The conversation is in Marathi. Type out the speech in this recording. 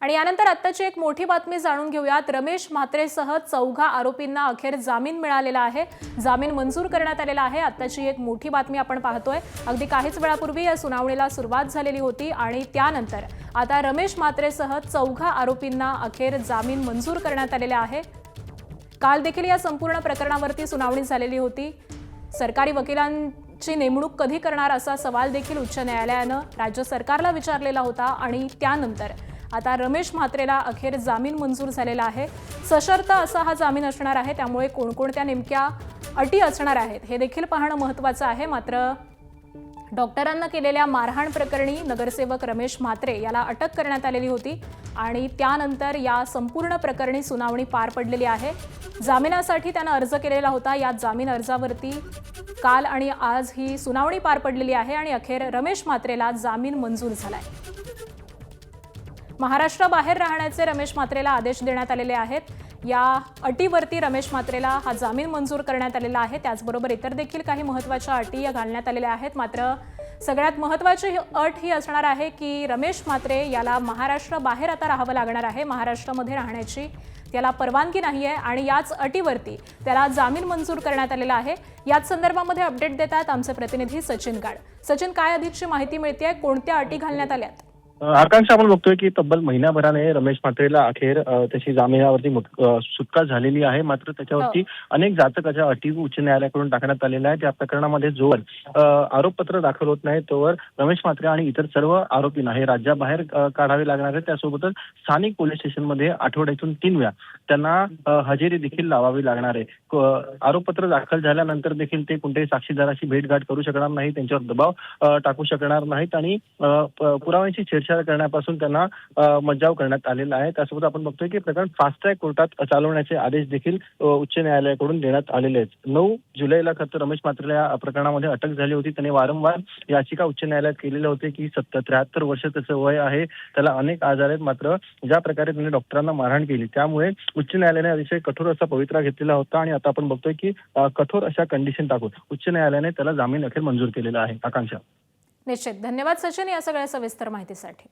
आणि यानंतर आत्ताची एक मोठी बातमी जाणून घेऊयात। रमेश म्हात्रेसह 14 आरोपींना अखेर जामीन मिळालेला आहे। जामीन मंजूर करण्यात आलेला आहे। आत्ताची एक मोठी बातमी आपण पाहतोय। अगदी काहीच वेळापूर्वी या सुनावणीला सुरुवात झालेली होती आणि त्यानंतर आता रमेश म्हात्रेसह 14 आरोपींना अखेर जामीन मंजूर करण्यात आलेला आहे। काल देखील या संपूर्ण प्रकरणावरती सुनावणी झालेली होती। सरकारी वकिलांची नेमणूक कधी करणार असा सवाल देखील उच्च न्यायालयानं राज्य सरकारला विचारलेला होता आणि त्यानंतर आता रमेश म्हात्रेला अखेर जामीन मंजूर झालेला आहे। सशर्त असा हा जामीन असणार आहे, त्यामुळे कोणकोणत्या नेमक्या अटी असणार आहेत हे देखील पाहणं महत्त्वाचं आहे। मात्र डॉक्टरांना केलेल्या मारहाण प्रकरणी नगरसेवक रमेश म्हात्रे याला अटक करण्यात आलेली होती आणि त्यानंतर या संपूर्ण प्रकरणी सुनावणी पार पडलेली आहे। जामिनासाठी त्यानं अर्ज केलेला होता। या जामीन अर्जावरती काल आणि आज ही सुनावणी पार पडलेली आहे आणि अखेर रमेश म्हात्रेला जामीन मंजूर झालाय। महाराष्ट्राबाहेर राहण्याचे रमेश म्हात्रेला आदेश देण्यात आलेले आहेत। या अटीवरती रमेश म्हात्रेला हा जामीन मंजूर करण्यात आलेला आहे। त्याचबरोबर इतर देखील काही महत्त्वाच्या अटी घालण्यात आलेल्या आहेत। मात्र सगळ्यात महत्त्वाची अट ही असणार आहे की रमेश म्हात्रे याला महाराष्ट्राबाहेर आता राहावं लागणार आहे। महाराष्ट्रामध्ये राहण्याची त्याला परवानगी नाही आहे आणि याच अटीवरती त्याला जामीन मंजूर करण्यात आलेला आहे। याच संदर्भामध्ये अपडेट देतात आमचे प्रतिनिधी सचिन गाड। सचिन, काय अधिकची माहिती मिळते? कोणत्या अटी घालण्यात आल्यात? आकांक्षा, आपण बघतोय की तब्बल महिन्याभराने रमेश म्हात्रेला अखेर त्याची जामिनावरती सुटका झालेली आहे। मात्र त्याच्यावरती अनेक जाचकाच्या अटी उच्च न्यायालयाकडून टाकण्यात आलेल्या आहेत। या प्रकरणामध्ये जोवर आरोपपत्र दाखल होत नाही तोवर रमेश म्हात्रे आणि इतर सर्व आरोपींना हे राज्याबाहेर काढावे लागणार आहे। त्यासोबतच स्थानिक पोलीस स्टेशनमध्ये आठवड्यातून 3 वेळा त्यांना हजेरी देखील लावावी लागणार आहे। आरोपपत्र दाखल झाल्यानंतर देखील ते कोणत्याही साक्षीदाराशी भेटगाठ करू शकणार नाही, त्यांच्यावर दबाव टाकू शकणार नाहीत आणि पुराव्यांची छेडछाड करण्यापासून त्यांना मज्जाव करण्यात आलेला आहे। त्यासोबत आपण बघतोय की प्रकरण फास्ट ट्रॅक कोर्टात चालवण्याचे आदेश देखील उच्च न्यायालयाकडून देण्यात आलेले आहेत। 9 जुलैला खरं रमेश म्हात्रेला या प्रकरणामध्ये अटक झाली होती। त्याने वारंवार याचिका उच्च न्यायालयात केलेल्या होते की 73 वर्ष त्याचं वय आहे, त्याला अनेक आजार आहेत। मात्र ज्या प्रकारे त्यांनी डॉक्टरांना मारहाण केली त्यामुळे उच्च न्यायालयाने अतिशय कठोर असा पवित्रा घेतलेला होता आणि आता आपण बघतोय की कठोर अशा कंडिशन टाकून उच्च न्यायालयाने त्याला जामीन अखेर मंजूर केलेला आहे। आकांक्षा, निश्चित। धन्यवाद सचिन या सगळ्या सविस्तर माहितीसाठी।